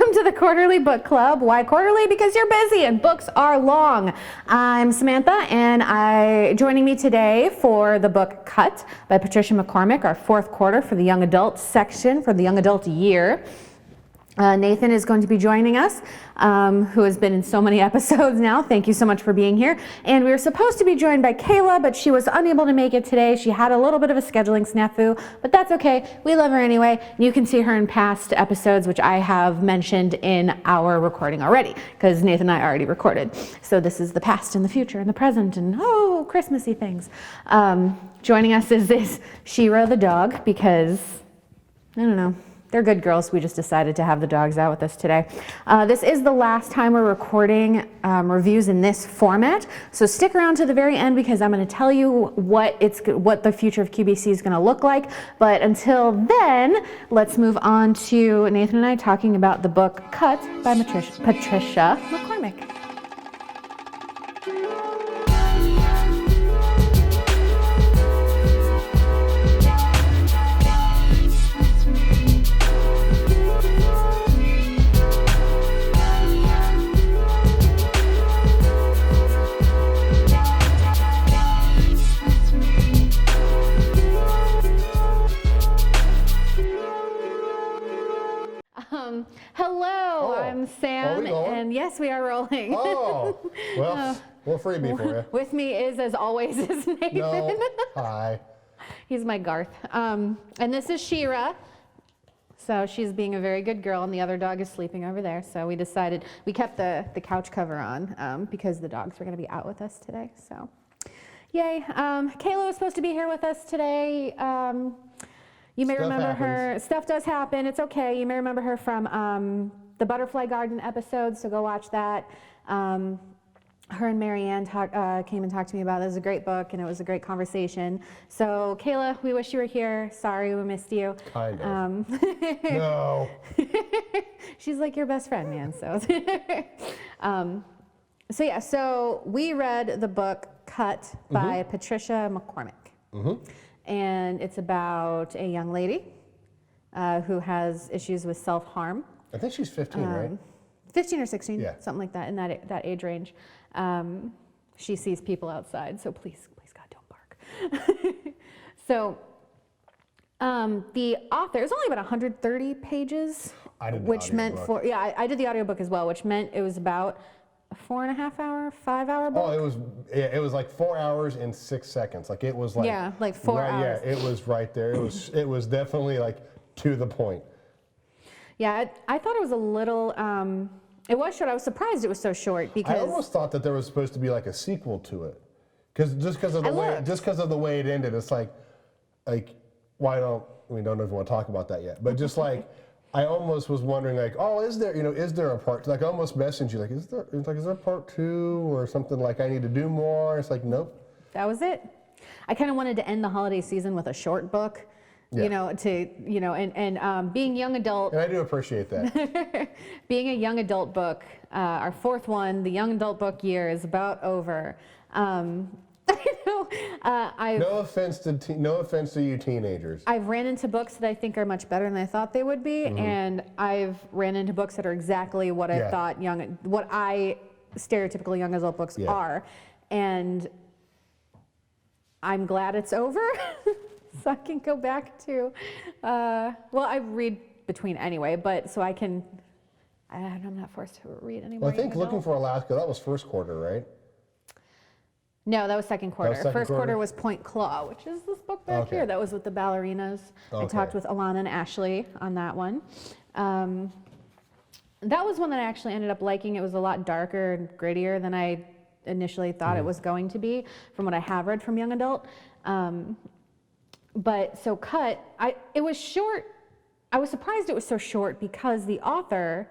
welcome to the Quarterly Book Club. Why quarterly? Because you're busy and books are long. I'm Samantha, and joining me today for the book Cut by Patricia McCormick, our fourth quarter for the young adult section for the young adult year. Nathan is going to be joining us, who has been in so many episodes now. Thank you so much for being here. And we were supposed to be joined by Kayla, but she was unable to make it today. She had a little bit of a scheduling snafu, but that's okay. We love her anyway. You can see her in past episodes, which I have mentioned in our recording already, because Nathan and I already recorded. So this is the past and the future and the present and, Christmassy things. Joining us is Shira the dog, because, I don't know. They're good girls. We just decided to have the dogs out with us today. This is the last time we're recording reviews in this format. So stick around to the very end because I'm going to tell you what the future of QBC is going to look like. But until then, let's move on to Nathan and I talking about the book Cut by Patricia McCormick. Hello, I'm Sam, and yes, we are rolling. Oh, well, we'll freebie for you. With me is, as always, is Nathan. No, hi. He's my Garth. And this is Shira. So she's being a very good girl, and the other dog is sleeping over there. So we decided, we kept the couch cover on because the dogs were going to be out with us today. So, yay. Kayla was supposed to be here with us today. You may remember her. Stuff does happen. It's okay. You may remember her from the Butterfly Garden episode, so go watch that. Her and Marianne came and talked to me about it. It was a great book, and it was a great conversation. So, Kayla, we wish you were here. Sorry we missed you. Kind of. No. She's like your best friend, man. So we read the book Cut by Patricia McCormick. Mm-hmm. And it's about a young lady who has issues with self-harm. I think she's 15, right? 15 or 16, yeah. Something like that, in that age range. She sees people outside, so please God, don't bark. So the author, it's only about 130 pages, which meant I did the audiobook as well, which meant it was about a 4.5 hour, 5 hour book. Oh, it was like 4 hours and 6 seconds. Like it was like like 4 hours. Yeah, it was right there. It was definitely like to the point. Yeah, I thought it was a little. It was short. I was surprised it was so short because I almost thought that there was supposed to be like a sequel to it, just because of the way it ended. It's like why don't we don't know if we want to talk about that yet, but just like. I almost was wondering, like, is there a part? Like, I almost messaged you, like, is there part 2 or something? Like, I need to do more. It's like, nope. That was it. I kind of wanted to end the holiday season with a short book, and being young adult. And I do appreciate that. Being a young adult book, our fourth one, the young adult book year is about over. No offense to you teenagers. I've ran into books that I think are much better than I thought they would be, and I've ran into books that are exactly what I thought stereotypical young adult books are, and I'm glad it's over, so I can go back to. I read between anyway, but so I can. I'm not forced to read anymore. Well, I think Looking for Alaska, that was first quarter, right? No, that was second quarter. First quarter was Point Claw, which is this book back here. That was with the ballerinas. Okay. I talked with Alana and Ashley on that one. That was one that I actually ended up liking. It was a lot darker and grittier than I initially thought it was going to be from what I have read from young adult. But so Cut, it was short. I was surprised it was so short because the author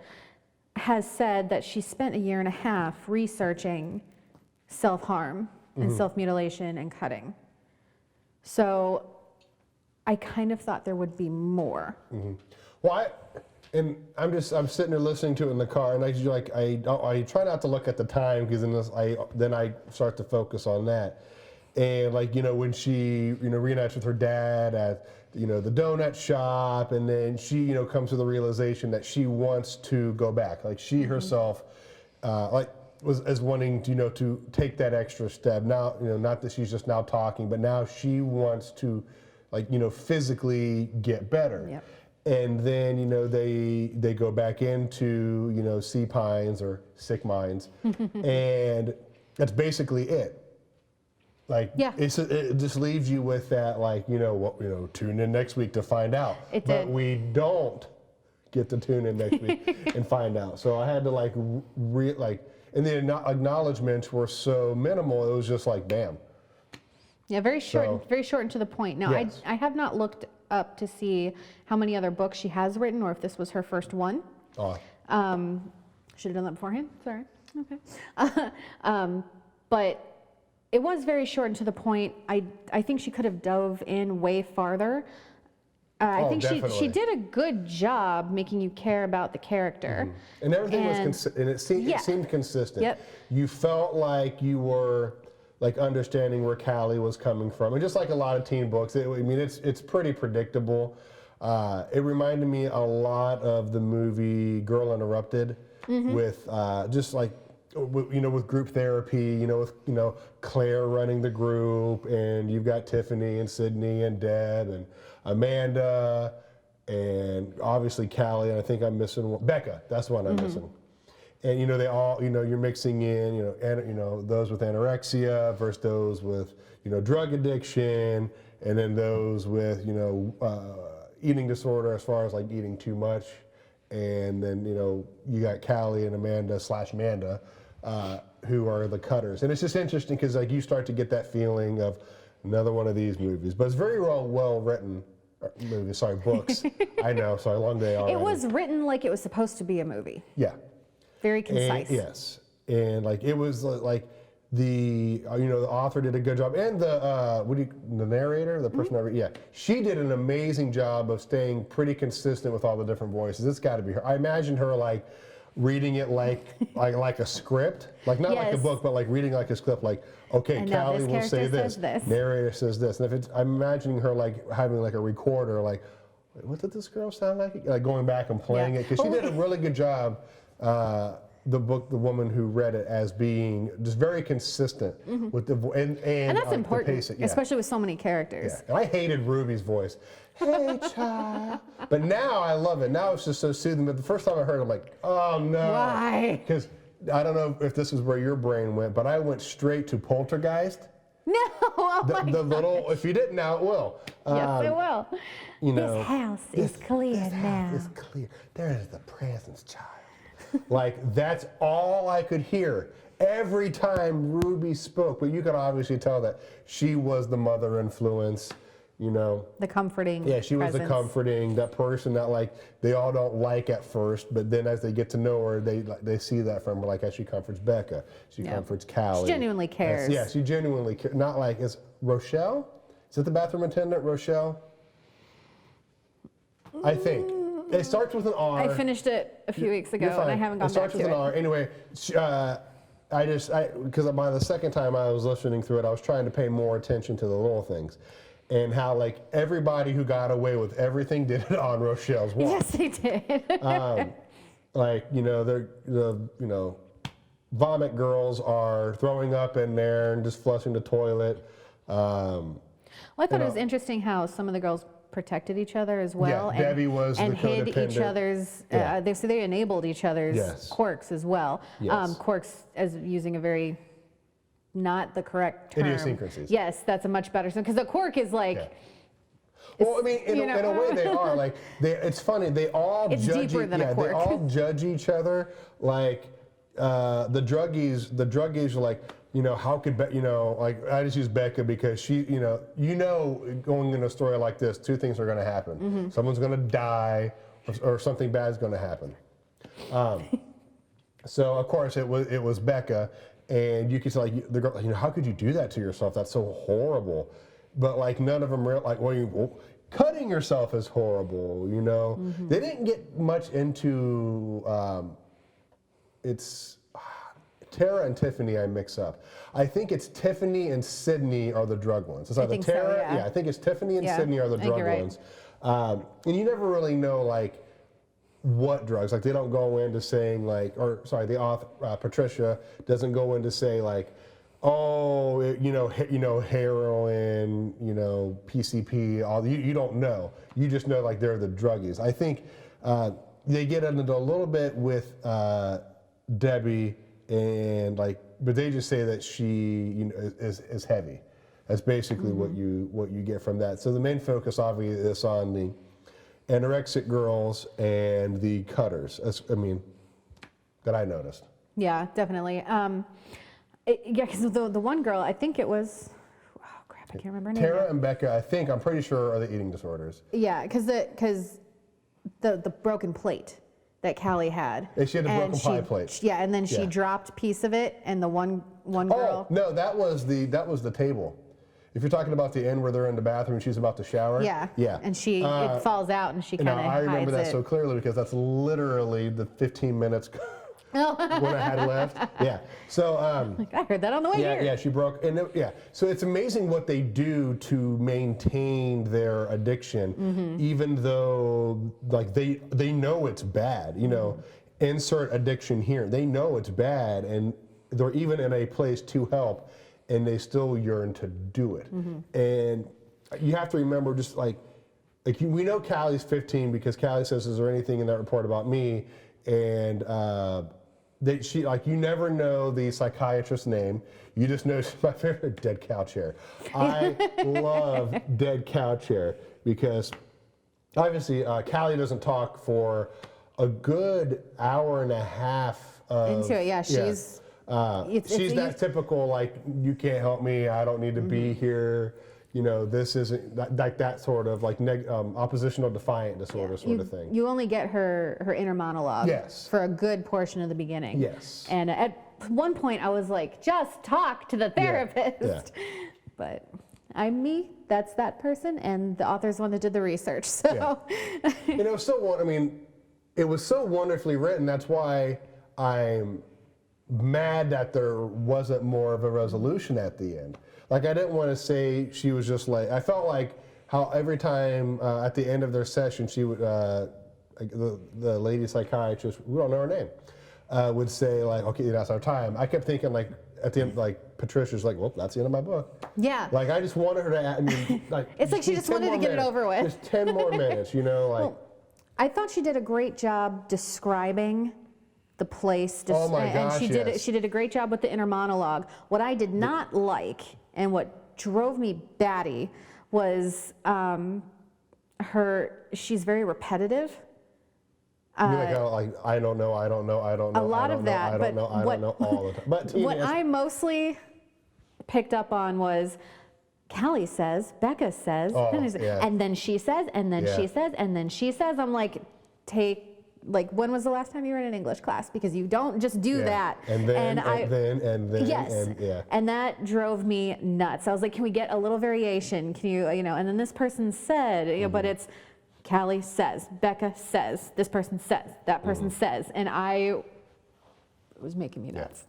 has said that she spent 1.5 years researching self-harm and self-mutilation and cutting. So I kind of thought there would be more. Well, I'm sitting there listening to it in the car, and I try not to look at the time because then I start to focus on that. And like, when she, reunites with her dad at, the donut shop, and then she, comes to the realization that she wants to go back. Like she herself, was wanting to, to take that extra step. Now, not that she's just now talking, but now she wants to, like, physically get better. Yep. And then, they go back into, sea pines or sick mines, and that's basically it. Like, it just leaves you with that, like, tune in next week to find out. But we don't get to tune in next week and find out. So I had to and the acknowledgments were so minimal. It was just like, bam. Yeah, very short and to the point. Now, yes. I have not looked up to see how many other books she has written, or if this was her first one. Oh. Should have done that beforehand. Sorry. Okay. But it was very short and to the point. I think she could have dove in way farther. I think she did a good job making you care about the character. And everything was it seemed consistent. Yep. You felt like you were like understanding where Callie was coming from, and just like a lot of teen books, it's pretty predictable. It reminded me a lot of the movie Girl Interrupted, with just like, with group therapy, with Claire running the group, and you've got Tiffany and Sydney and Deb and Amanda, and obviously Callie, and I think I'm missing one. Becca. That's the one I'm missing. And they all, you're mixing in, those with anorexia versus those with, drug addiction, and then those with, eating disorder as far as like eating too much, and then you got Callie and Amanda/Manda, who are the cutters, and it's just interesting because like you start to get that feeling of another one of these movies, but it's very well written. Books. I know, sorry, long day already. It was written like it was supposed to be a movie. Yeah. Very concise. Yes, and like it was like the the author did a good job, and the narrator, the person she did an amazing job of staying pretty consistent with all the different voices. It's got to be her. I imagine her like reading it like a script, like not like a book, but like reading like a script. Like, okay, Callie will say this, narrator says this, and I'm imagining her like having like a recorder, like, what did this girl sound like? Like going back and playing it, because she did a really good job. The woman who read it, as being just very consistent with the and that's important, the pacing, especially with so many characters. Yeah. And I hated Ruby's voice. Hey, child. But now I love it. Now it's just so soothing. But the first time I heard it, I'm like, oh no. Why? Because I don't know if this is where your brain went, but I went straight to Poltergeist. No, the little. If you didn't now, it will. Yes, it will. This house is clear now. This house is clear. There is the presence, child. Like, that's all I could hear every time Ruby spoke. But you could obviously tell that she was the mother influence, The comforting. Yeah, she was presence. the comforting, that person that like they all don't like at first, but then as they get to know her, they see that from her. Like as she comforts Becca, she comforts Callie. She genuinely cares. She genuinely cares. Not like, is Rochelle? Is it the bathroom attendant, Rochelle? I think. It starts with an R. I finished it a few weeks ago, and I haven't gone back to it. It starts with an R. Anyway, because by the second time I was listening through it, I was trying to pay more attention to the little things, and how like everybody who got away with everything did it on Rochelle's watch. Yes, they did. Like the vomit girls are throwing up in there and just flushing the toilet. Well, I thought it was interesting how some of the girls protected each other as well. Yeah, Debbie was and the hid codependent. each other's. They enabled each other's quirks as well. Yes. Quirks as using a very not the correct term. Idiosyncrasies. Yes, that's a much better term, because the quirk is like. Yeah. Well, I mean, in a way they are like. It's funny. They all it's judge. Deeper than a quirk. They all judge each other. Like the druggies. The druggies are like. How could like I just use Becca because she, going in a story like this, two things are going to happen. Mm-hmm. Someone's going to die, or something bad is going to happen. So of course it was Becca, and you could say like the girl, how could you do that to yourself? That's so horrible. But like none of them like, cutting yourself is horrible. They didn't get much into Tara and Tiffany I mix up. I think it's Tiffany and Sydney are the drug ones. It's either Tara, yeah. I think it's Tiffany and Sydney are the drug ones. And you never really know like what drugs. Like they don't go into saying like, or sorry, the author Patricia doesn't go into say like, oh, heroin, PCP, all you don't know. You just know like they're the druggies. I think they get into a little bit with Debbie and like, but they just say that she is heavy. That's basically what you get from that. So the main focus obviously is on the anorexic girls and the cutters. That I noticed. Yeah, definitely. Because the one girl, I think it was, oh crap, I can't remember her name. Tara and Becca, I'm pretty sure are the eating disorders. Yeah, because the broken plate that Callie had. And she had a broken pie plate. Yeah, and then she dropped a piece of it, and the one girl. Oh no, that was the table. If you're talking about the end where they're in the bathroom, she's about to shower. Yeah. Yeah. And it falls out, and she kind of hides it. I remember that so clearly because that's literally the 15 minutes. When I had left, yeah. So I heard that on the way here. Yeah, she broke, So it's amazing what they do to maintain their addiction, even though like they know it's bad. Insert addiction here. They know it's bad, and they're even in a place to help, and they still yearn to do it. And you have to remember, just like we know Callie's 15 because Callie says, "Is there anything in that report about me?" And you never know the psychiatrist's name. You just know she's my favorite dead cow chair. I love dead cow chair because obviously Callie doesn't talk for a good hour and a half. Into it, yeah. She's that typical like, you can't help me. I don't need to be here. This isn't that sort of like oppositional defiant disorder sort of thing. You only get her inner monologue for a good portion of the beginning. Yes. And at one point I was like, just talk to the therapist. Yeah. But I'm me, that's that person, and the author's the one that did the research. So it was so wonderfully written. That's why I'm mad that there wasn't more of a resolution at the end. Like, I didn't want to say she was just like, I felt like how every time at the end of their session, she would, the lady psychiatrist, we don't know her name, would say like, okay, that's our time. I kept thinking like, at the end, like, Patricia's like, well, that's the end of my book. Yeah. Like, I just wanted her to, it's like she just wanted to get it over with. Just 10 more minutes, Well, I thought she did a great job describing the place. Oh my gosh, and she did a great job with the inner monologue. What I did not like, and what drove me batty, was she's very repetitive. I don't know. A lot of that. I don't know all the time. But what I mostly picked up on was Callie says, Becca says, and then she says, and then she says, and then she says. I'm like, when was the last time you were in an English class? Because you don't just do that. And then, and then, yes. And that drove me nuts. I was like, can we get a little variation? Can you, and then this person said, but it's Callie says, Becca says, this person says, that person says. And it was making me nuts.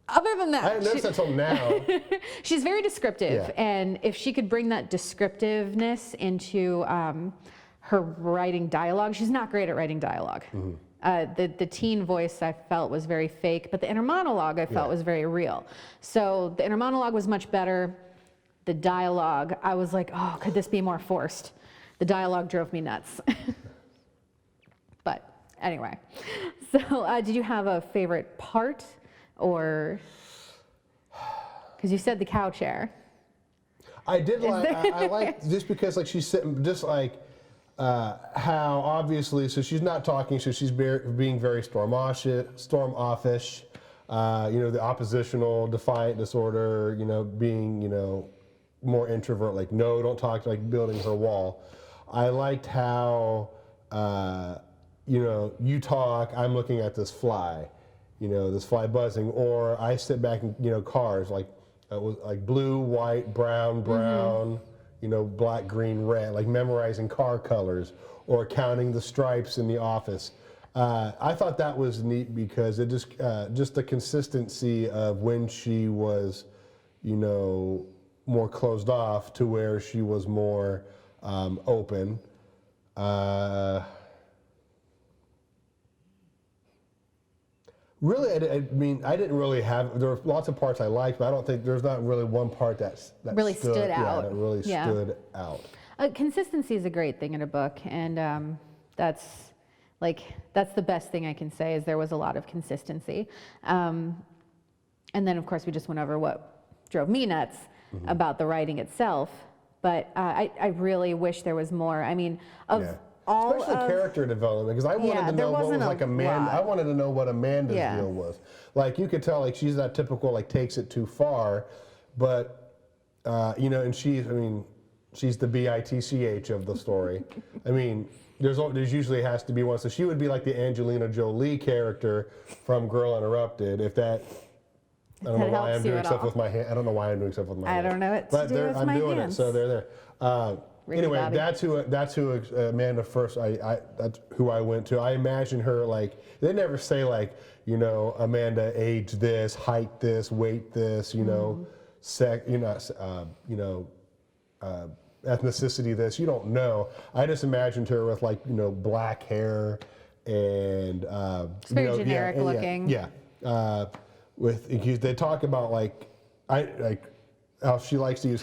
Other than that, I didn't notice until now. She's very descriptive, and if she could bring that descriptiveness into her writing dialogue, she's not great at writing dialogue. The teen voice I felt was very fake, but the inner monologue I felt was very real. So the inner monologue was much better. The dialogue, I was like, oh, could this be more forced? The dialogue drove me nuts. But anyway, so did you have a favorite part? Or, because you said the cow chair. I did I like just because like she's sitting, just like how obviously, so she's not talking, so she's being very storm-offish, the oppositional defiant disorder, being, more introvert, like, no, don't talk, like building her wall. I liked how, you talk, I'm looking at this fly. This fly buzzing, or I sit back and, cars, like blue, white, brown, black, green, red, like memorizing car colors, or counting the stripes in the office. I thought that was neat because it just the consistency of when she was, more closed off to where she was more open. Really, I didn't really have. There were lots of parts I liked, but I don't think there's not really one part that really stood out. Yeah, that really stood out. Consistency is a great thing in a book, and that's the best thing I can say is there was a lot of consistency. And then, of course, we just went over what drove me nuts about the writing itself. But I really wish there was more. I mean, especially character development, because I wanted to know what was like Amanda. I wanted to know what Amanda's deal was. Like you could tell, like she's that typical like takes it too far, but and she's the bitch of the story. I mean, there's usually has to be one. So she would be like the Angelina Jolie character from Girl Interrupted. If that. I don't know why I'm doing stuff with my hand. I don't know why I'm doing stuff with my hand. I don't know what to do with my hands. I'm doing it, so they're there. Anyway, that's who Amanda first. That's who I went to. I imagine her like they never say like Amanda age this, height this, weight this, ethnicity this. You don't know. I just imagined her with like black hair and it's very generic looking. Yeah. They talk about like how she likes to use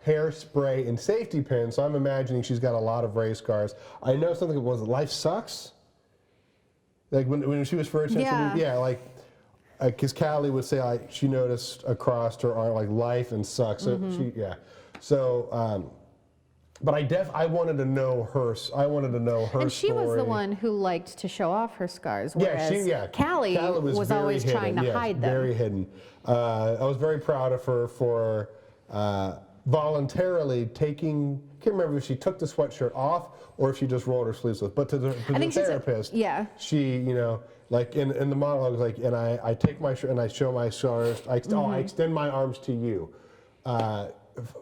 hairspray and safety pins. So I'm imagining she's got a lot of race scars. I know something was life sucks. Like when she was first introduced, because Callie would say like she noticed across her arm like life and sucks. So but I wanted to know her. I wanted to know her. And she story. was the one who liked to show off her scars. Whereas Callie was always hidden. trying to hide them. Very hidden. I was very proud of her for voluntarily taking. I can't remember if she took the sweatshirt off or if she just rolled her sleeves up. But to the therapist, she like in the monologue, like, and I take my shirt and I show my scars. I extend my arms to you.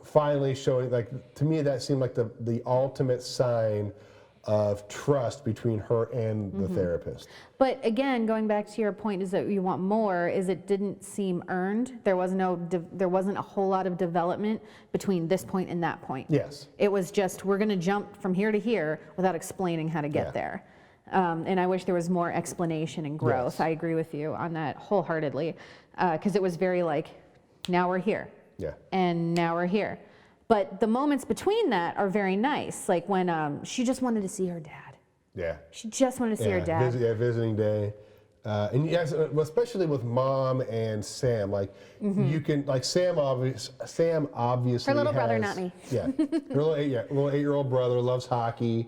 Finally showing, like, to me that seemed like the ultimate sign of trust between her and the therapist. But again, going back to your point is that you want more, is it didn't seem earned. There wasn't a whole lot of development between this point and that point. Yes. It was just, we're gonna jump from here to here without explaining how to get there. And I wish there was more explanation and growth. Yes. I agree with you on that wholeheartedly, because it was very like, now we're here. Yeah. And now we're here. But the moments between that are very nice. Like when she just wanted to see her dad. Yeah. She just wanted to see her dad. Visiting day. And yes, especially with Mom and Sam. Like you can, like Sam obviously her little brother, not me. Yeah. Her little 8-year-old brother loves hockey.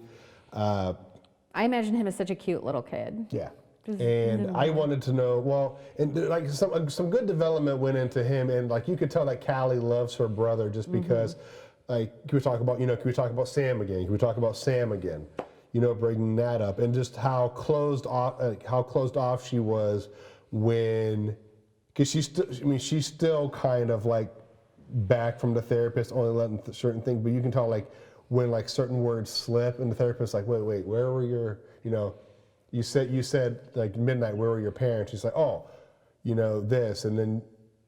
I imagine him as such a cute little kid. Yeah. And I wanted to know, and like some good development went into him, and like you could tell that Callie loves her brother just because, like, can we talk about Sam again? Can we talk about Sam again? Bringing that up, and just how closed off she was when, because she's still kind of like back from the therapist, only letting certain things, but you can tell like when like certain words slip, and the therapist's like, wait, where were your, You said like midnight, where were your parents? She's like, this, and then,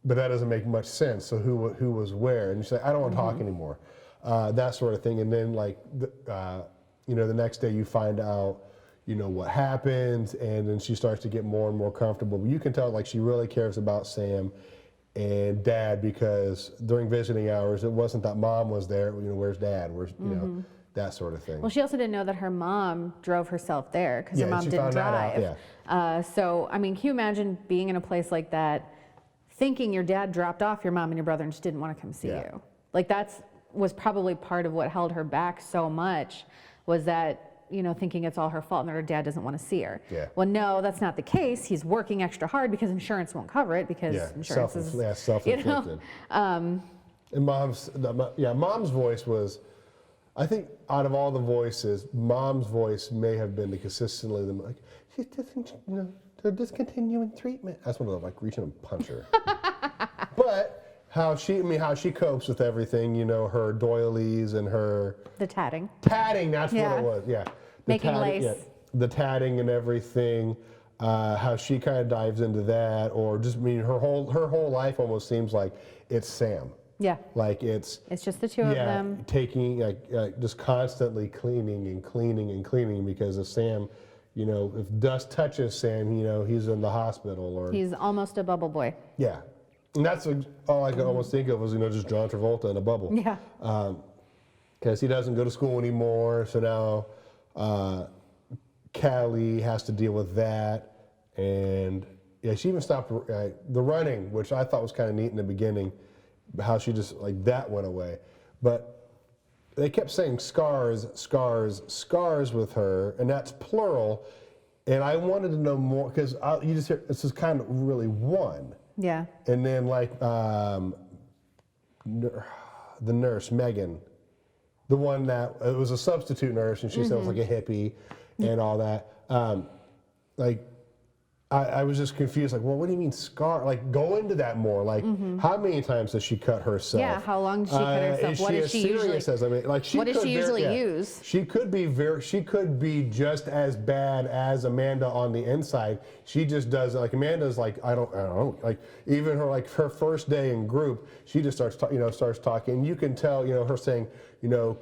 but that doesn't make much sense. So who was where? And you say, I don't want to talk anymore, that sort of thing. And then like, the next day you find out, what happens, and then she starts to get more and more comfortable. But you can tell like she really cares about Sam and Dad, because during visiting hours, it wasn't that Mom was there. Where's Dad? Where's that sort of thing. Well, she also didn't know that her mom drove herself there because her mom didn't drive. So, I mean, can you imagine being in a place like that, thinking your dad dropped off your mom and your brother and just didn't want to come see you? Like was probably part of what held her back so much, was that, thinking it's all her fault and that her dad doesn't want to see her. Yeah. Well, no, that's not the case. He's working extra hard because insurance won't cover it, because insurance is self-inflicted. And Mom's voice was, I think out of all the voices, Mom's voice may have been the consistently the like, they're discontinuing treatment. That's when I'm like reaching and punch her. But how she copes with everything, her doilies and her the tatting. Tatting, that's what it was. Yeah, Making lace. Yeah, the tatting and everything, how she kind of dives into that, or just, I mean, her whole life almost seems like it's Sam. Yeah. Like it's just the two of them. Taking, just constantly cleaning and cleaning and cleaning, because if Sam, you know, if dust touches Sam, you know, he's in the hospital, or he's almost a bubble boy. Yeah. And that's all I could almost think of was, you know, just John Travolta in a bubble. Yeah. Because he doesn't go to school anymore, so now Callie has to deal with that. And yeah, she even stopped the running, which I thought was kind of neat in the beginning, how she just, like, that went away. But they kept saying scars, scars, scars with her, and that's plural. And I wanted to know more, because you just hear, this is kind of really one. Yeah. And then, like, the nurse, Megan, the one that, it was a substitute nurse, and she said it was like a hippie and all that. Like, I was just confused, like, well, what do you mean scar? Like, go into that more. Like, how many times does she cut herself? Yeah, how long does she cut herself? What does she usually? I mean, like, what does she usually use? She could be just as bad as Amanda on the inside. She just does, like, Amanda's like, I don't know, like, even her first day in group, she just starts talking. You can tell, you know, her saying, you know,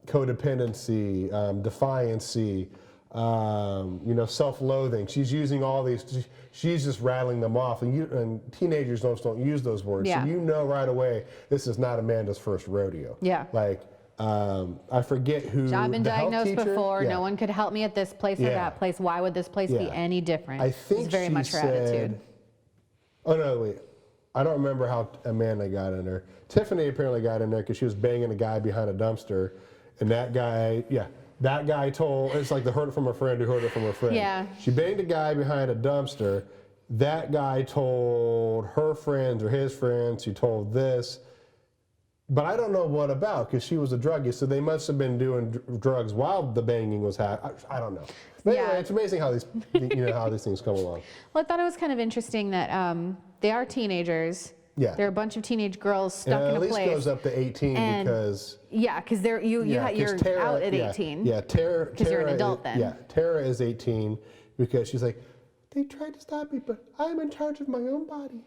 codependency, defiancy, you know, self-loathing. She's using all these. She's just rattling them off, and teenagers don't use those words. Yeah. So you know right away this is not Amanda's first rodeo. Yeah. Like, I forget who. I've been diagnosed before. Yeah. No one could help me at this place or that place. Why would this place be any different? I think it's very she much her said, attitude. Oh no, wait. I don't remember how Amanda got in there. Tiffany apparently got in there because she was banging a guy behind a dumpster, and that guy, that guy told, it's like the heard it from a friend who heard it from a friend. Yeah. She banged a guy behind a dumpster. That guy told her friends or his friends who told this, but I don't know what about, because she was a druggist, so they must have been doing drugs while the banging was happening. I don't know. But anyway, it's amazing how these, you know, how these things come along. Well, I thought it was kind of interesting that they are teenagers. Yeah. They're a bunch of teenage girls stuck in a place. At least goes up to 18 because. Yeah, because you're Tara, out at 18. Yeah, Tara. Because you're an adult then. Yeah, Tara is 18 because she's like, they tried to stop me, but I'm in charge of my own body.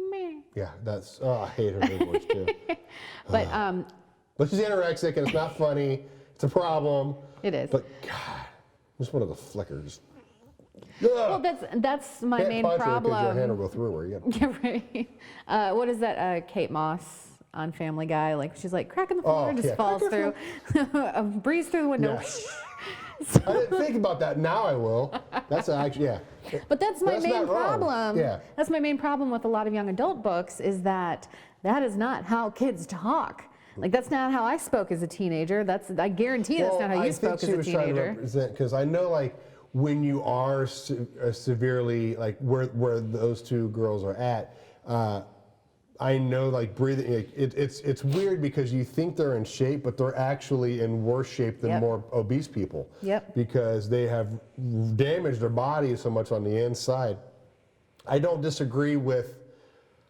Meh. Yeah, that's, I hate her language too. But she's anorexic and it's not funny. It's a problem. It is. But God, just one of the flickers. Well, that's my main problem. Your hand will go through her. Yeah, right. What is that? Kate Moss on Family Guy. Like, she's like cracking the floor and just falls through, a breeze through the window. Yeah. I didn't think about that. Now I will. That's actually, yeah. But that's my main problem. Yeah. That's my main problem with a lot of young adult books, is that is not how kids talk. Like, that's not how I spoke as a teenager. I guarantee that's not how you spoke as a teenager. I think she was trying to represent, because I know, like, when you are severely, like, where those two girls are at, I know, like, breathing, it's weird because you think they're in shape, but they're actually in worse shape than more obese people. Yep. Because they have damaged their bodies so much on the inside. I don't disagree with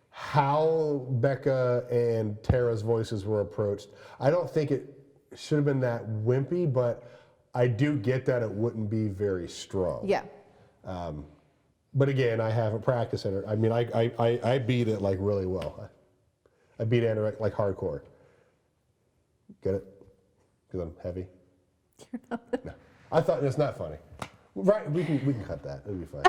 how Becca and Tara's voices were approached. I don't think it should have been that wimpy, but I do get that it wouldn't be very strong. Yeah. But again, I haven't practiced it. I mean, I beat it like really well. I beat anorexic like hardcore. Get it? Because I'm heavy. No. I thought it's not funny. Right, we can cut that. It'll be fine.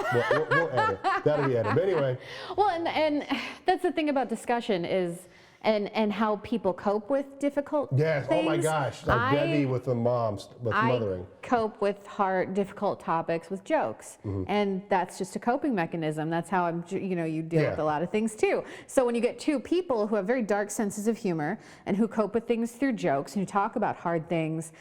We'll edit. That'll be edited. But anyway. Well, and that's the thing about discussion is, and how people cope with difficult things. Oh my gosh. Like Debbie with the moms, with mothering. I cope with hard, difficult topics with jokes. And that's just a coping mechanism. That's how you deal with a lot of things too. So when you get two people who have very dark senses of humor and who cope with things through jokes and who talk about hard things,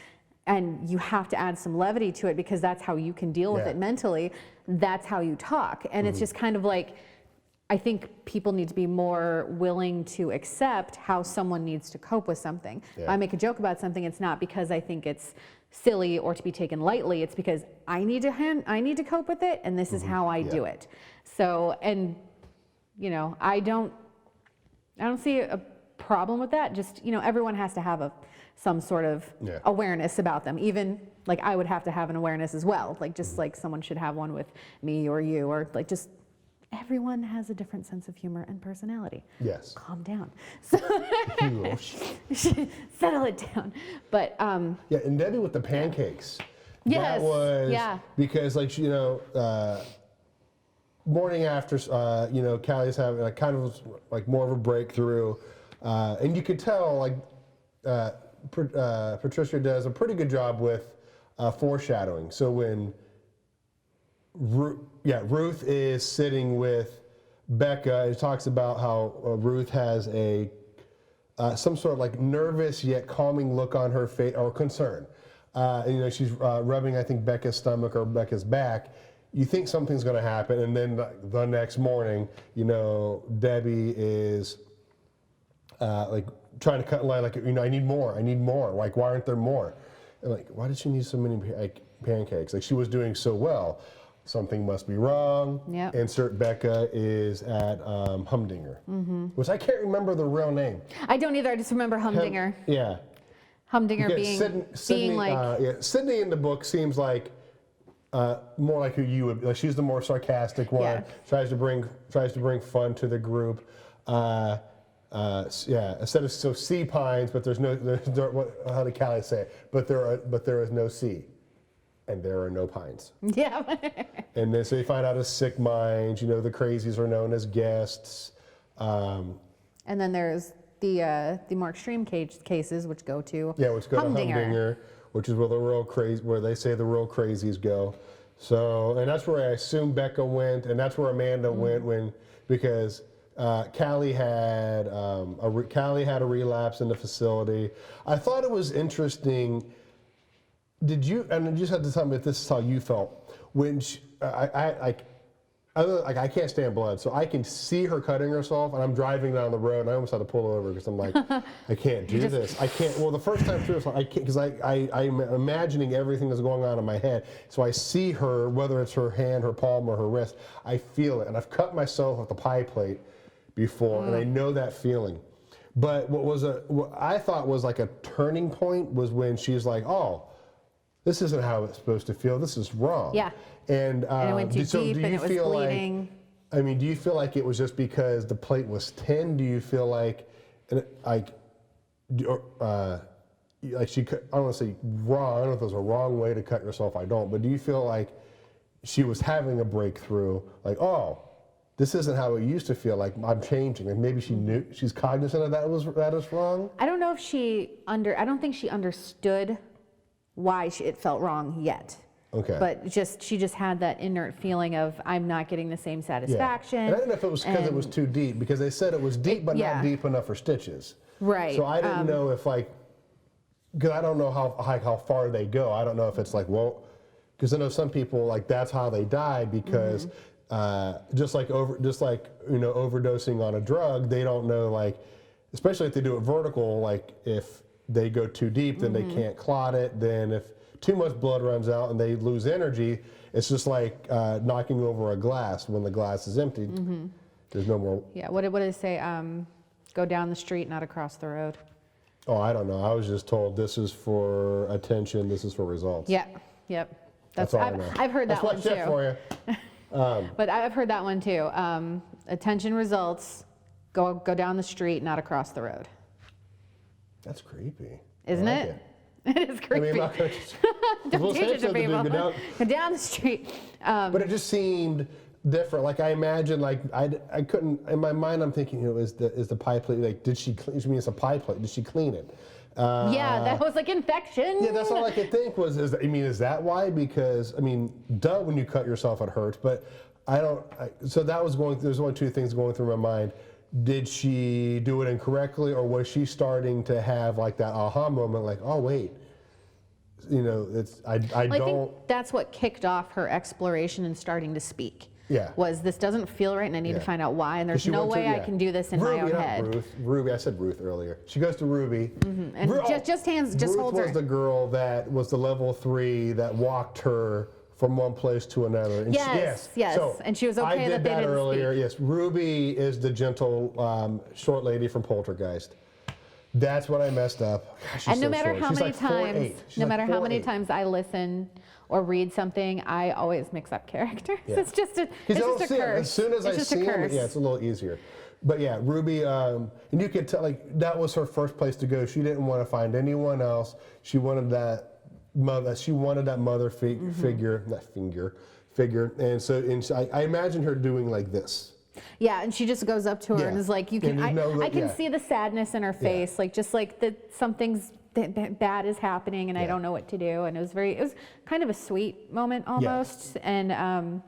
and you have to add some levity to it because that's how you can deal with it mentally, that's how you talk. And it's just kind of like, I think people need to be more willing to accept how someone needs to cope with something. If I make a joke about something, it's not because I think it's silly or to be taken lightly. It's because I need to cope with it, and this is how I do it. So, and I don't see problem with that. Just, everyone has to have some sort of awareness about them. Even like I would have to have an awareness as well. Like just like someone should have one with me or you, or like just everyone has a different sense of humor and personality. Yes. Calm down. So settle it down. But yeah, and Debbie with the pancakes. Yes. That was because like morning after Callie's having like kind of like more of a breakthrough, and you could tell like Patricia does a pretty good job with foreshadowing. So when Ruth is sitting with Becca, it talks about how Ruth has a some sort of like nervous yet calming look on her face, or concern. And, she's rubbing, I think, Becca's stomach or Becca's back. You think something's going to happen, and then the next morning, Debbie is like trying to cut in line, like, I need more. Like, why aren't there more? And like, why did she need so many pancakes? Like, she was doing so well. Something must be wrong. Yep. Insert Becca is at Humdinger, which I can't remember the real name. I don't either. I just remember Humdinger. Yeah. Humdinger being like Sydney in the book seems like more like who you would. Like she's the more sarcastic one. Yeah. Tries to bring fun to the group. Instead of sea pines, but there's how did Callie say it? But there is no sea, and there are no pines. Yeah. And then so you find out as sick minds. The crazies are known as guests. And then there's the more extreme cases, which go to Humdinger, which is where where they say the real crazies go. So, and that's where I assume Becca went, and that's where Amanda went because Callie had a relapse in the facility. I thought it was interesting. Did you? And you just had to tell me if this is how you felt when I can't stand blood, so I can see her cutting herself, and I'm driving down the road, and I almost had to pull over because I'm like, I can't do this. I can't. Well, the first time through, I can't because I'm imagining everything that's going on in my head. So I see her, whether it's her hand, her palm, or her wrist. I feel it, and I've cut myself with the pie plate before, and I know that feeling. But what I thought was like a turning point was when she's like, oh, this isn't how it's supposed to feel. This is wrong. Yeah. And it went too deep, and it was bleeding. Do you feel like it was just because the plate was thin? Do you feel like she? I don't want to say wrong. I don't know if there's a wrong way to cut yourself. I don't. But do you feel like she was having a breakthrough? Like, oh, this isn't how it used to feel. Like I'm changing, and maybe she knew she's cognizant of that was wrong. I don't know if I don't think she understood why it felt wrong yet. Okay. But she just had that inert feeling of I'm not getting the same satisfaction. Yeah. And I don't know if it was because it was too deep, because they said it was deep but not deep enough for stitches. Right. So I didn't know if because I don't know how far they go. I don't know if it's like, well, because I know some people like that's how they die because just like overdosing on a drug, they don't know, like, especially if they do it vertical, like if they go too deep, then they can't clot it. Then if too much blood runs out and they lose energy, it's just like knocking over a glass when the glass is empty. There's no more. Yeah, what did it say? Go down the street, not across the road. Oh, I don't know. I was just told this is for attention, this is for results. Yep. That's all I know. I've heard that one too. That's for you. But I've heard that one too. Attention, results, go down the street, not across the road. That's creepy. Isn't it? It is creepy. I mean, I'm not going to don't teach it to people. Go down the street. But it just seemed different. Like I imagine, like I couldn't, in my mind I'm thinking, is the pie plate, like did she clean, I mean it's a pie plate, did she clean it? Yeah, that was like infection. Yeah, that's all I could think was, is that why? Because, I mean, duh, when you cut yourself it hurts, but so that was there's only two things going through my mind. Did she do it incorrectly, or was she starting to have like that aha moment, like, oh wait, I think that's what kicked off her exploration and starting to speak. Yeah. Was this doesn't feel right, and I need to find out why, and there's no way I can do this in my own head. Ruby, I said Ruth earlier. She goes to Ruby. And just holds her. Ruth was the girl that was the level 3 that walked her from one place to another. And yes. So and she was okay I did that they didn't earlier. speak. Yes, Ruby is the gentle, short lady from Poltergeist. That's what I messed up. Gosh, And no so matter short. how She's many like times, 4'8". She's no like matter how many 4'8". times I listen or read something, I always mix up characters. Yeah. It's just a, Because it's I don't just a see curse. him. As soon as it's I just see a him, curse. yeah, it's a little easier. But yeah, Ruby, and you could tell, like, that was her first place to go. She didn't want to find anyone else. She wanted that mother. She wanted that mother figure, and so I imagine her doing like this. Yeah, and she just goes up to her Yeah. and is like, "You can." I can yeah. see the sadness in her face, like just like that something's bad is happening, and I don't know what to do. And it was kind of a sweet moment almost, and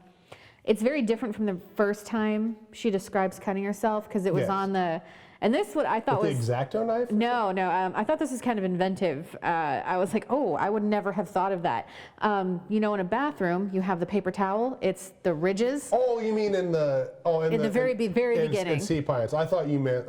it's very different from the first time she describes cutting herself because it was on the. And this what I thought With was the X-Acto knife? No. I thought this was kind of inventive. I was like, oh, I would never have thought of that. In a bathroom, you have the paper towel. It's the ridges. Oh, you mean in the very beginning. In sea pirates. I thought you meant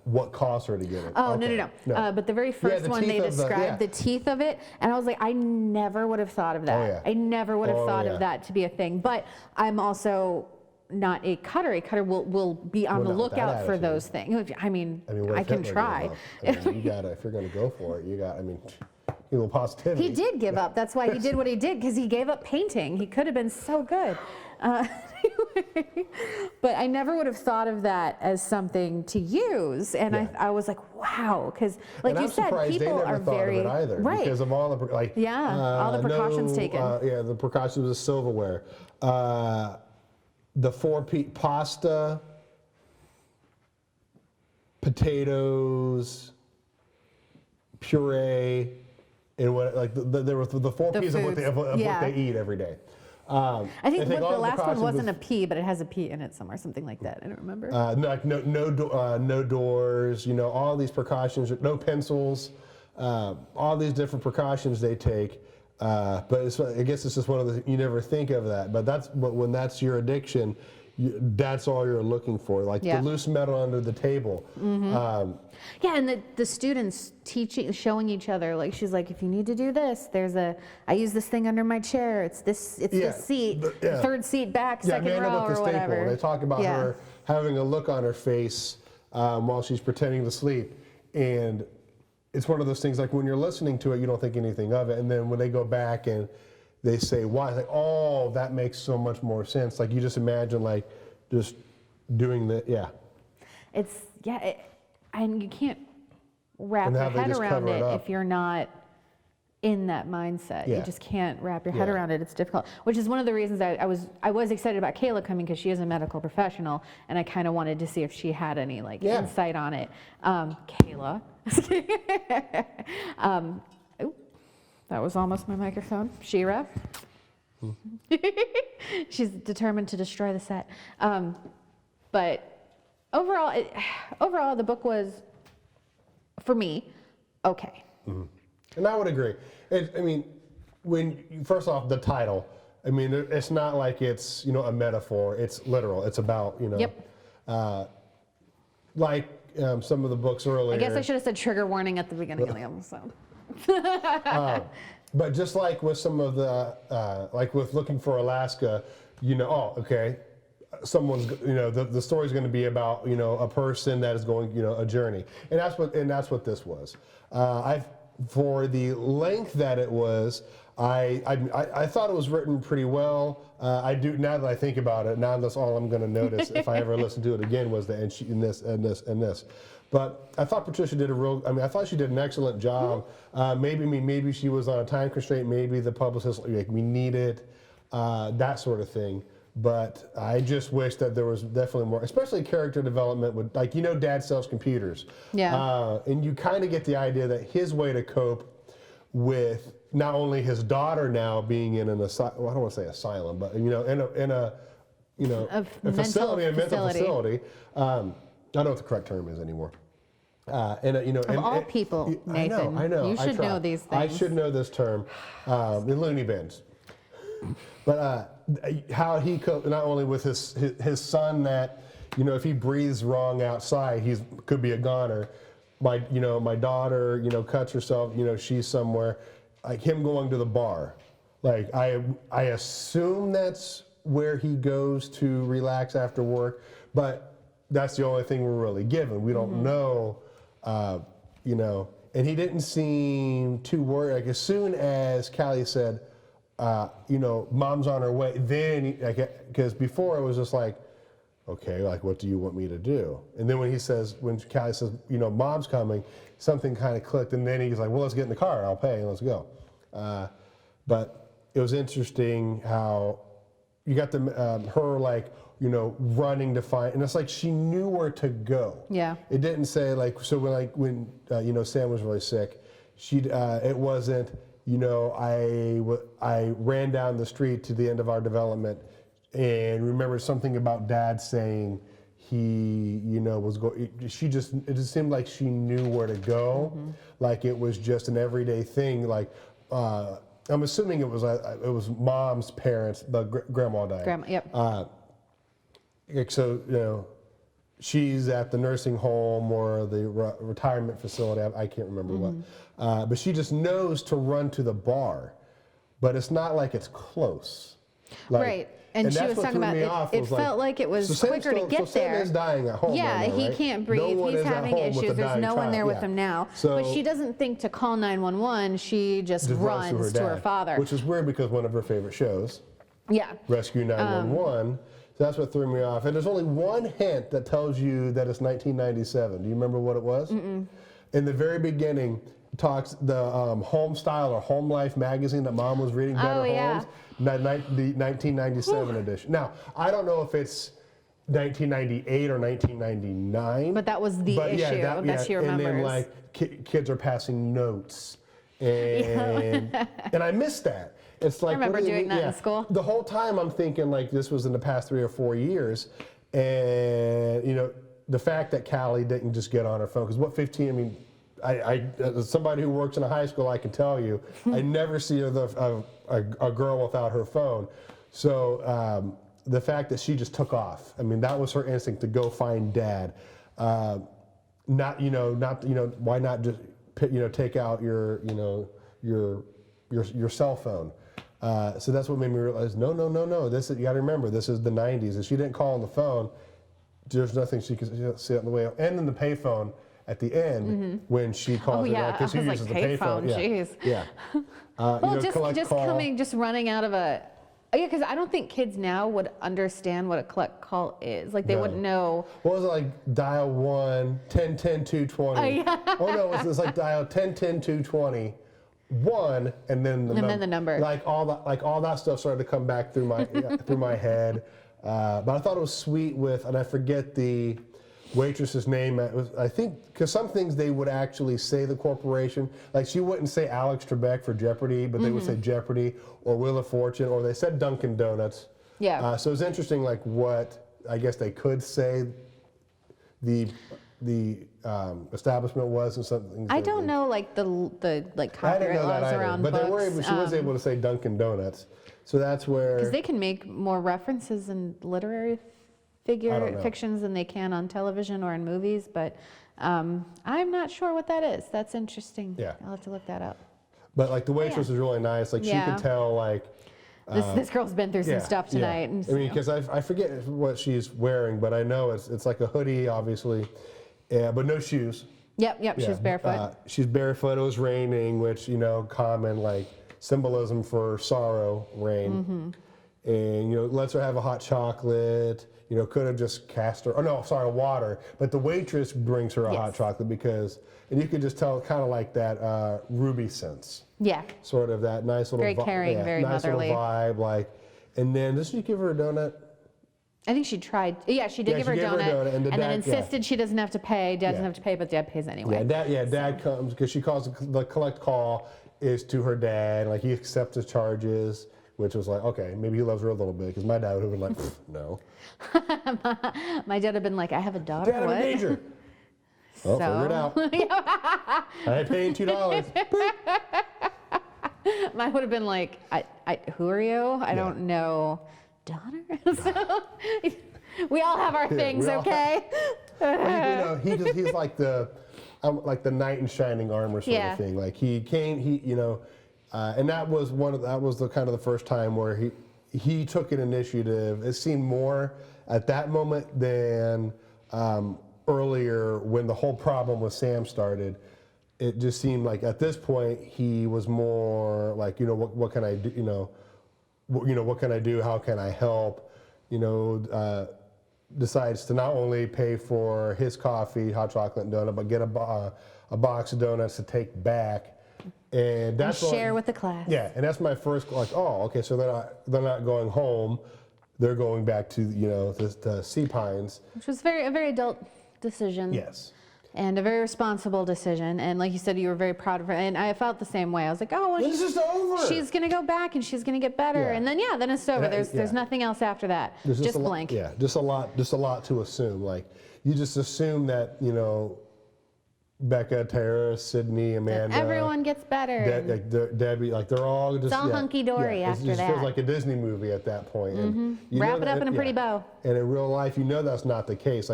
what caused her to get it. Oh, okay. no. But the very first one, they described the teeth of it, and I was like, I never would have thought of that. Oh, yeah. I never would have thought of that to be a thing. But I'm also not a cutter. A cutter will be on the lookout for those things. I mean I can try. You gotta, if you're going to go for it, he will positivity. He did give up. That's why he did what he did, because he gave up painting. He could have been so good. Anyway, but I never would have thought of that as something to use. And I was like, wow, because like you said, people are very right because of all the all the precautions taken. The precautions with silverware. The 4P pasta, potatoes, puree, and what there were the 4 P's of what they eat every day. I think the last one wasn't a P, but it has a P in it somewhere, something like that. I don't remember. No doors. All these precautions. No pencils. All these different precautions they take. But I guess it's just one of the, you never think of that. But when that's your addiction, that's all you're looking for. Like the loose metal under the table. Mm-hmm. And the students showing each other, like she's like, if you need to do this, I use this thing under my chair. It's this seat, third seat back, second row or whatever. They talk about her having a look on her face while she's pretending to sleep, and it's one of those things like when you're listening to it, you don't think anything of it, and then when they go back and they say why, like, oh, that makes so much more sense. Like you just imagine like just doing the and you can't wrap your head around it if you're not in that mindset. You just can't wrap your head around it. It's difficult, which is one of the reasons I was excited about Kayla coming, because she is a medical professional, and I kind of wanted to see if she had any insight on it. Kayla. That was almost my microphone. Shira. She's determined to destroy the set. But overall, the book was, for me, okay. Mm-hmm. And I would agree. First off, the title. I mean, it's not like it's a metaphor. It's literal. It's about some of the books earlier. I guess I should have said trigger warning at the beginning of the episode. But just like with some of the, like with Looking for Alaska, someone's, the story's going to be about, a person that is going, a journey, and that's what this was. For the length that it was, I thought it was written pretty well. I do, now that I think about it. Now that's all I'm going to notice if I ever listen to it again was the and this. But I thought Patricia did I thought she did an excellent job. Maybe she was on a time constraint. Maybe the publicist, we need it, that sort of thing. But I just wish that there was definitely more, especially character development with, Dad sells computers. Yeah. And you kind of get the idea that his way to cope with not only his daughter now being in an asylum, well, I don't want to say asylum, but in a mental facility. I don't know what the correct term is anymore. All people, Nathan, I know. You should know these things. I should know this term. In loony bins. But how he coped not only with his son that, if he breathes wrong outside, could be a goner. My daughter, cuts herself, she's somewhere. Like him going to the bar. Like I assume that's where he goes to relax after work. But that's the only thing we're really given. We don't know, you know. And he didn't seem too worried. Like as soon as Callie said, you know, Mom's on her way, then because before it was just like, okay, like what do you want me to do? And then when Callie says, you know, Mom's coming, something kind of clicked, and then he's like, well, let's get in the car, I'll pay, and let's go. But it was interesting how you got her like, you know, running to find, and it's like she knew where to go. Yeah. It didn't say like, so when you know, Sam was really sick, it wasn't, you know, I ran down the street to the end of our development and remember something about Dad saying he, you know, was going. It just seemed like she knew where to go, like it was just an everyday thing. Like I'm assuming it was Mom's parents, but Grandma died. Grandma, yep. So you know, she's at the nursing home or the retirement facility. I can't remember what, but she just knows to run to the bar, but it's not like it's close. Like, right. And she was talking about it felt like it was quicker to get there. Sam is dying at home. Yeah, right now, he right? can't breathe. He's having issues. There's no one there with him now. So, but she doesn't think to call 911. She just runs to her father. Which is weird because one of her favorite shows, yeah, Rescue 911. So that's what threw me off. And there's only one hint that tells you that it's 1997. Do you remember what it was? In the very beginning, talks the Home Style or Home Life magazine that Mom was reading, Better Homes, the 1997 edition. Now, I don't know if it's 1998 or 1999. But that was the issue that she remembers. And then like kids are passing notes. And and I missed that. It's like, I remember doing that in school. The whole time I'm thinking like this was in the past 3 or 4 years. And, you know, the fact that Callie didn't just get on her phone, because what 15, I mean, I as somebody who works in a high school, I can tell you, I never see a girl without her phone. So the fact that she just took off, I mean, that was her instinct to go find Dad. Not why not just take out your cell phone. So that's what made me realize, no. This is, you got to remember, this is the 90s. If she didn't call on the phone, there's nothing she could see on the way. And then the payphone at the end when she calls it out, because he uses the payphone. Yeah. Well, just running out of a. Yeah, because I don't think kids now would understand what a collect call is. Like they wouldn't know. What was it like? Dial 1-10-10-220. Oh yeah. Oh no, it's like dial 10-10-220. 1 and then the number. Like all that stuff started to come back through my through my head. But I thought it was sweet and I forget the waitress's name. I think because some things they would actually say the corporation. Like she wouldn't say Alex Trebek for Jeopardy, but they would say Jeopardy or Wheel of Fortune, or they said Dunkin' Donuts. Yeah. So it's interesting, like what I guess they could say the establishment was and something. I don't know, like the copyright laws around but books. She was able to say Dunkin' Donuts, so that's where. Because they can make more references in literary fictions than they can on television or in movies, but I'm not sure what that is. That's interesting. Yeah. I'll have to look that up. But like the waitress was really nice. Like she could tell like. This girl's been through some stuff tonight. Yeah. I mean, because I forget what she's wearing, but I know it's like a hoodie, obviously, but no shoes. Yep. She's barefoot. She's barefoot. It was raining, which common like symbolism for sorrow, rain, and lets her have a hot chocolate. Could have just cast her. Oh no, sorry, water. But the waitress brings her a hot chocolate and you could just tell, kind of like that Ruby sense. Yeah. Sort of that nice little very caring, very nice motherly little vibe, like. And then did she give her a donut? I think she tried. Yeah, she did give her a donut, and then insisted she doesn't have to pay. Dad doesn't have to pay, but Dad pays anyway. Dad comes because she calls the collect call is to her dad. Like he accepts his charges, which was like, okay, maybe he loves her a little bit, because my dad would have been like, no. My dad would have been like, I have a daughter. Dad, I'm in danger. Well, figure it out. I ain't paying $2. Mine would have been like, who are you? I don't know. Daughter? So, we all have our things, okay? He's like the knight in shining armor sort of thing. Like he came, and that was the kind of the first time where he took an initiative. It seemed more at that moment than earlier when the whole problem with Sam started. It just seemed like at this point he was more like, what can I do? What can I do? How can I help? Decides to not only pay for his coffee, hot chocolate and donut, but get a box of donuts to take back, and that's share with the class. Yeah, and that's my first okay, so they're not going home, they're going back to the Sea Pines, which was a very adult decision. Yes. And a very responsible decision. And like you said, you were very proud of her. And I felt the same way. I was like, oh, well, this is over. She's going to go back and she's going to get better. Yeah. And then, then it's over. There's nothing else after that. There's just blank. Just a lot to assume. Like, you just assume that, Becca, Tara, Sydney, Amanda. Everyone gets better. Debbie, they're all just. It's all hunky-dory after that. It just feels like a Disney movie at that point. And wrap it up in a pretty bow. And in real life, that's not the case.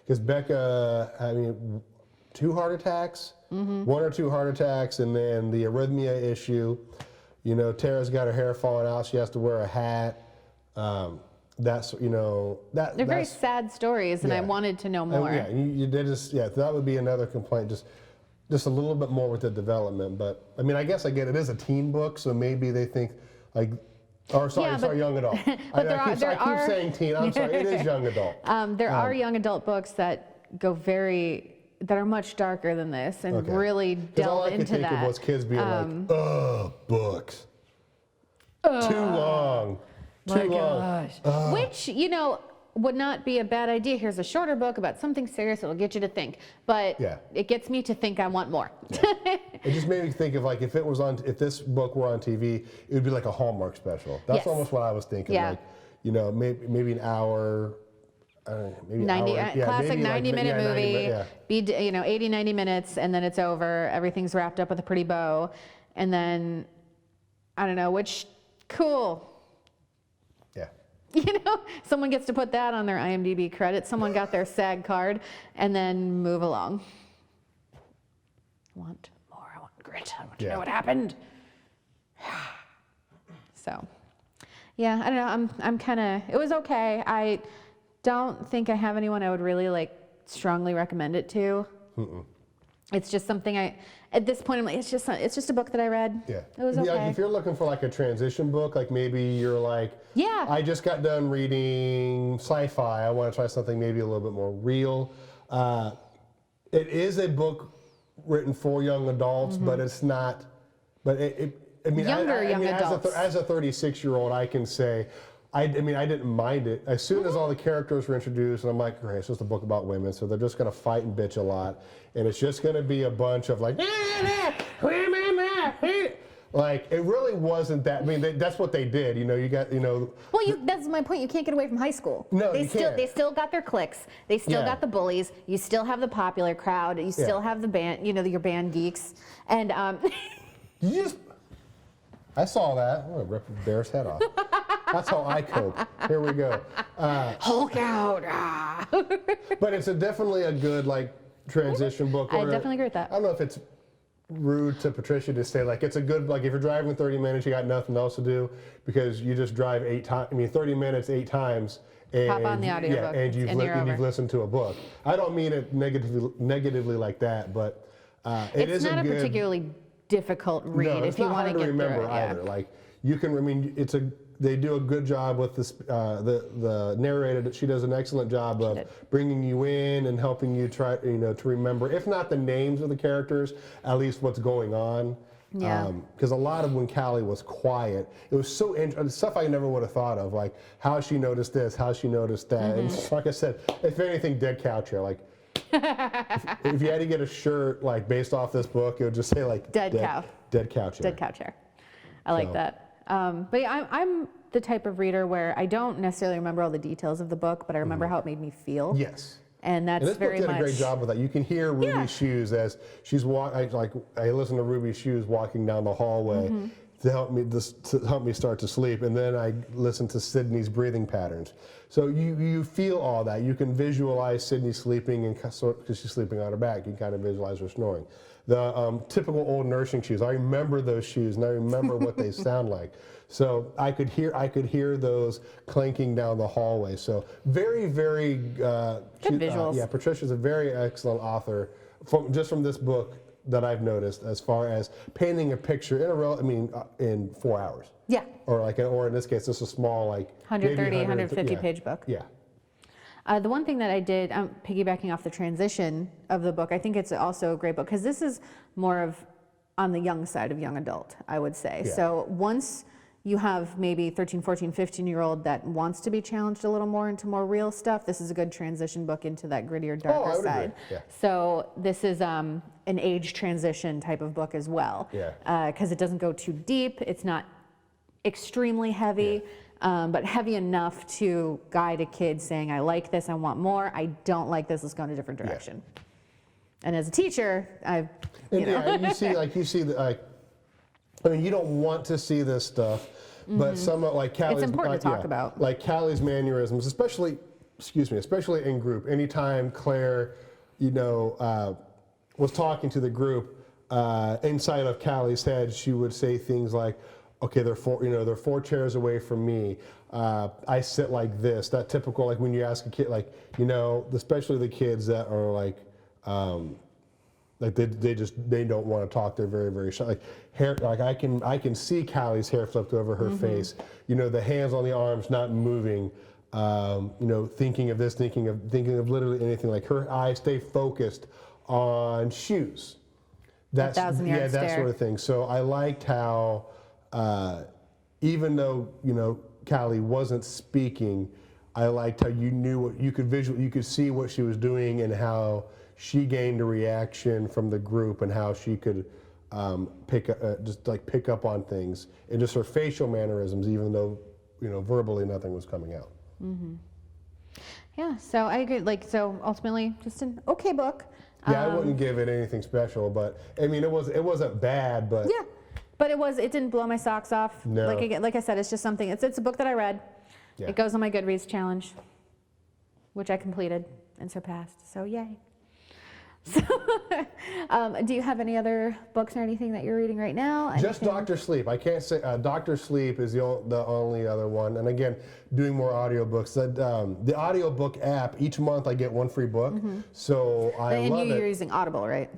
Because Becca, 2 heart attacks, 1 or 2 heart attacks, and then the arrhythmia issue. Tara's got her hair falling out. She has to wear a hat. That's They're very sad stories, and I wanted to know more. That would be another complaint. Just a little bit more with the development. But I guess I get it is a teen book, so maybe they think sorry, young adult. I keep saying teen. I'm sorry, it is young adult. There are young adult books that that are much darker than this and really delve into that. All I could think of was kids being books. Too long. Too long. Which, would not be a bad idea. Here's a shorter book about something serious that'll get you to think. But it gets me to think I want more. It just made me think of if this book were on TV, it would be like a Hallmark special. That's almost what I was thinking. Yeah. Maybe an hour. Maybe 90, classic 90-minute movie. 80, 90 minutes, and then it's over. Everything's wrapped up with a pretty bow. And then, I don't know, cool. Yeah. Someone gets to put that on their IMDb credit. Someone got their SAG card, and then move along. I want more. I want grit. I want to know what happened. So, I don't know. I'm kind of, it was okay. I don't think I have anyone I would really strongly recommend it to. It's just something at this point, I'm like, it's just a book that I read. Yeah. It was okay. If you're looking for a transition book, maybe you're I just got done reading sci-fi. I want to try something maybe a little bit more real. It is a book written for young adults, but it's not. But Younger young adults. As a 36-year-old, I can say. I didn't mind it. As soon as all the characters were introduced, and I'm like, great, it's just a book about women, so they're just going to fight and bitch a lot. And it's just going to be a bunch of it really wasn't that. That's what they did. Well, that's my point. You can't get away from high school. No, you can't. They still got their cliques. They still got the bullies. You still have the popular crowd. You still have the band, your band geeks. And I saw that. I'm going to rip the bear's head off. That's how I cope. Here we go. Hulk out. But it's definitely a good transition book. I definitely agree with that. I don't know if it's rude to Patricia to say it's a good if you're driving 30 minutes, you got nothing else to do because you just drive 30 minutes 8 times. And, pop on the audiobook. And you've listened to a book. I don't mean it negatively like that, but it's not a particularly difficult read if you want to get through it. It's not hard to remember either. You can. They do a good job with this. The narrator, she does an excellent job of bringing you in and helping you try, to remember, if not the names of the characters, at least what's going on. Yeah. Because a lot of when Callie was quiet, it was so interesting. Stuff I never would have thought of, like how she noticed this, how she noticed that. And like I said, if anything, dead cow chair. If you had to get a shirt based off this book, it would just say dead cow chair. Dead cow chair. I like that. But I'm the type of reader where I don't necessarily remember all the details of the book, but I remember how it made me feel. Yes. And that's very much. This book did a great job with that. You can hear Ruby's shoes as she's walking. I listen to Ruby's shoes walking down the hallway, to help me start to sleep. And then I listened to Sydney's breathing patterns. So you feel all that. You can visualize Sydney sleeping, and because she's sleeping on her back, you can kind of visualize her snoring. The typical old nursing shoes. I remember those shoes, and I remember what they sound like. So I could hear those clanking down the hallway. So very, very good visuals. Yeah, Patricia's a very excellent author just from this book that I've noticed, as far as painting a picture in 4 hours. Yeah. Or in this case, just a small 130, 150 page book. Yeah. The one thing that I did, piggybacking off the transition of the book, I think it's also a great book because this is more of on the young side of young adult, I would say. Yeah. So once you have maybe 13, 14, 15-year-old that wants to be challenged a little more into more real stuff, this is a good transition book into that grittier, darker side. Yeah. So this is an age transition type of book as well. Yeah. Because it doesn't go too deep. It's not extremely heavy. Yeah. But heavy enough to guide a kid saying, I like this, I want more, I don't like this, let's go in a different direction. Yeah. And as a teacher, you don't want to see this stuff, but some Callie's, it's important to talk about. Like Callie's mannerisms, especially in group. Anytime Claire, was talking to the group, inside of Callie's head, she would say things like, okay, they're 4 chairs away from me. I sit like this. That typical, when you ask a kid, especially the kids that are they don't want to talk. They're very, very shy. I can see Callie's hair flipped over her face. The hands on the arms not moving. Thinking of this, thinking of literally anything. Her eyes stay focused on shoes. That sort of thing. So I liked how. Even though Callie wasn't speaking, I liked how you could see what she was doing and how she gained a reaction from the group and how she could pick up on things and just her facial mannerisms, even though verbally nothing was coming out. Mm-hmm. Yeah, so I agree. So ultimately, just an okay book. Yeah, I wouldn't give it anything special, but it wasn't bad, but yeah. But it didn't blow my socks off. No. Like I said, it's just something. It's a book that I read. Yeah. It goes on my Goodreads challenge, which I completed and surpassed. So yay. So, do you have any other books or anything that you're reading right now? Just Dr. Sleep. I can't say Dr. Sleep is the only other one. And again, doing more audiobooks. The audiobook app, each month I get one free book. So I love it. And you're using Audible, right?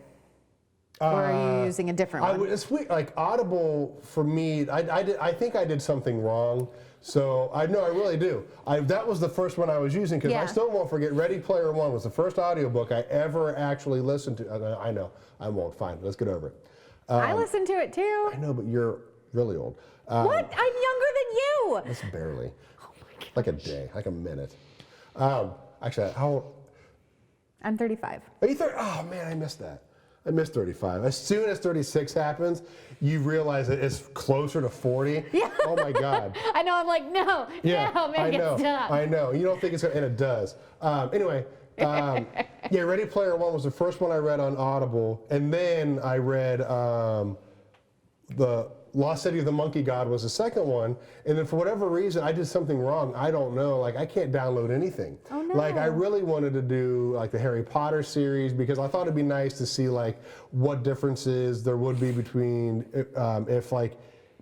Or are you using a different one? It's weird. Audible for me, I think I did something wrong. So I really do. That was the first one I was using because I still won't forget. Ready Player One was the first audiobook I ever actually listened to. I know I won't. Fine, let's get over it. I listened to it too. I know, but you're really old. What? I'm younger than you. That's barely. Oh my God. Like a day, like a minute. Actually, how? I'm 35. Are you 30? Oh man, I missed that. I missed 35. As soon as 36 happens, you realize that it's closer to 40. Yeah. Oh my God. I know. I'm like, no, make it stop. I know. You don't think it's going to, and it does. Anyway, Ready Player One was the first one I read on Audible, and then I read The Lost City of the Monkey God was the second one, and then for whatever reason I did something wrong. I don't know. I can't download anything. Oh no. I really wanted to do the Harry Potter series because I thought it'd be nice to see what differences there would be between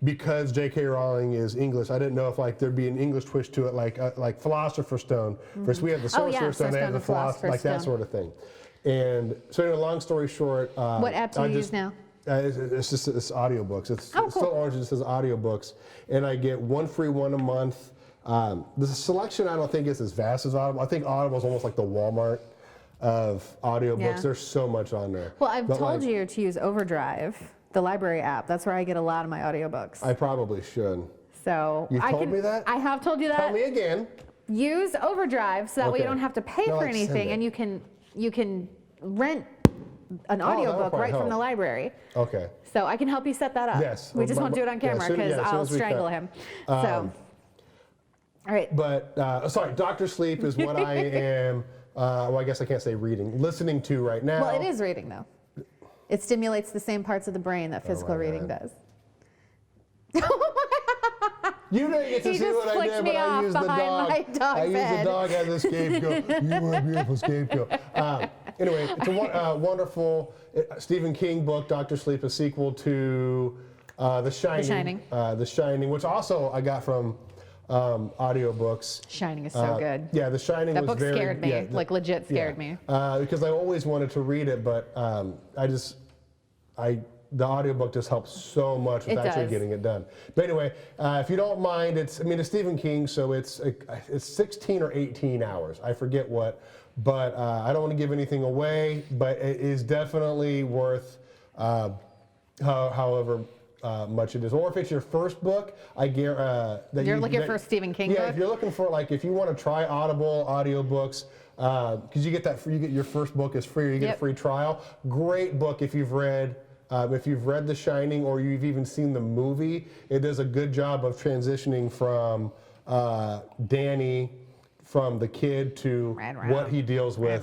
because J.K. Rowling is English. I didn't know if there'd be an English twist to it, like Philosopher's Stone. First we have the Sorcerer's Stone, they have the Philosopher's Stone, that sort of thing. And so, long story short, what app do you use now? It's audiobooks. It's cool. still orange. It says audiobooks, and I get one free one a month. The selection I don't think is as vast as Audible. I think Audible is almost like the Walmart of audiobooks. Yeah. There's so much on there. Well, I've told you to use Overdrive, the library app. That's where I get a lot of my audiobooks. I probably should. So you told me that? I have told you that. Tell me again. Use Overdrive so that way you don't have to pay for anything, and you can rent an audiobook right from the library. Okay. So I can help you set that up. Yes. We just won't do it on camera because I'll strangle him. So, all right. But, sorry, Dr. Sleep is what I am, I guess I can't say reading, listening to right now. Well, it is reading, though. It stimulates the same parts of the brain that physical reading does. You didn't get to He see just what I flicked did, me but I off used the behind dog. my dog I used the bed. dog as a scapegoat. You were a beautiful scapegoat. Anyway, it's a wonderful Stephen King book, Dr. Sleep, a sequel to The Shining. The Shining, which also I got from audiobooks. Shining is so good. Yeah, The Shining That was book very... scared me, yeah, like legit scared me. Because I always wanted to read it, but the audiobook just helps so much with actually getting it done. But anyway, if you don't mind, it's Stephen King, so it's 16 or 18 hours. I forget what, but I don't want to give anything away, but it is definitely worth however much it is. Or if it's your first book, I guarantee You're looking for a Stephen King book? Yeah, if you're looking for, like, if you want to try Audible audiobooks, because you get your first book is free, or you get a free trial. Great book if you've read The Shining or you've even seen the movie. It does a good job of transitioning from Danny, from the kid, to what he deals with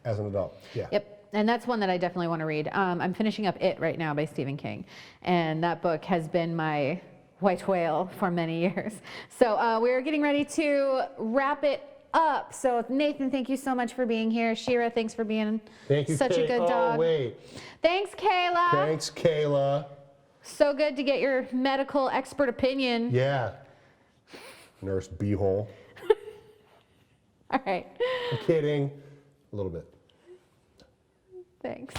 as an adult. Yeah. Yep. And that's one that I definitely want to read. I'm finishing up It right now by Stephen King. And that book has been my white whale for many years. So we're getting ready to wrap it up. So Nathan, thank you so much for being here. Shira, thanks for being such a good dog. Oh, wait. Thanks, Kayla. Thanks, Kayla. So good to get your medical expert opinion. Yeah. Nurse Beehole. All right. I'm kidding. A little bit. Thanks.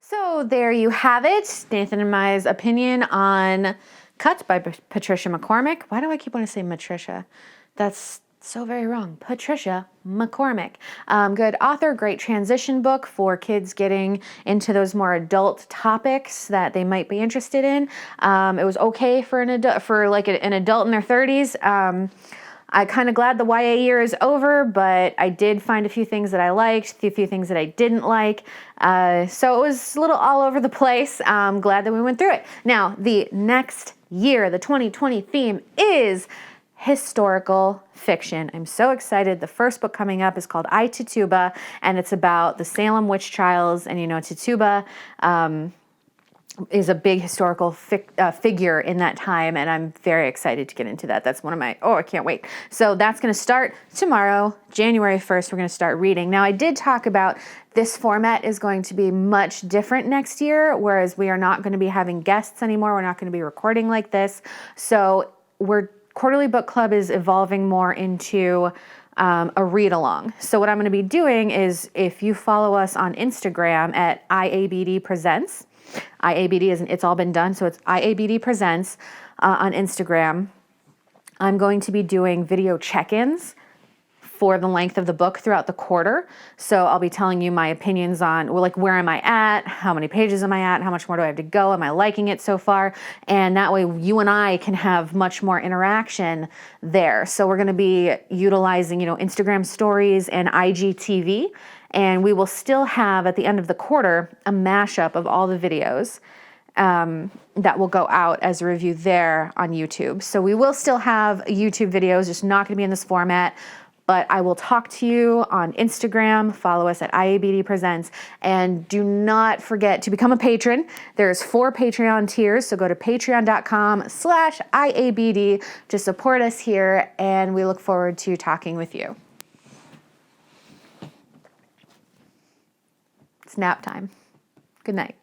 So there you have it. Nathan and Mai's opinion on Cut by Patricia McCormick. Why do I keep wanting to say Matricia? That's so very wrong. Patricia McCormick. Good author, great transition book for kids getting into those more adult topics that they might be interested in. It was okay for an adult, an adult in their 30s. I'm kind of glad the YA year is over, but I did find a few things that I liked, a few things that I didn't like. So it was a little all over the place. I'm glad that we went through it. Now, the next year, the 2020 theme is historical fiction. I'm so excited. The first book coming up is called I, Tituba, and it's about the Salem witch trials. And Tituba is a big historical figure in that time, and I'm very excited to get into that. That's one of my, I can't wait. So that's going to start tomorrow, January 1st, we're going to start reading. Now, I did talk about this format is going to be much different next year, whereas we are not going to be having guests anymore. We're not going to be recording like this. So Quarterly Book Club is evolving more into a read-along. So what I'm going to be doing is, if you follow us on Instagram at IABD Presents, IABD isn't, it's all been done, so it's IABD Presents on Instagram. I'm going to be doing video check-ins for the length of the book throughout the quarter. So I'll be telling you my opinions on, where am I at? How many pages am I at? How much more do I have to go? Am I liking it so far? And that way you and I can have much more interaction there. So we're going to be utilizing, Instagram stories and IGTV. And we will still have, at the end of the quarter, a mashup of all the videos that will go out as a review there on YouTube. So we will still have YouTube videos, just not going to be in this format. But I will talk to you on Instagram. Follow us at IABD Presents. And do not forget to become a patron. There's 4 Patreon tiers, so go to patreon.com/IABD to support us here. And we look forward to talking with you. It's nap time. Good night.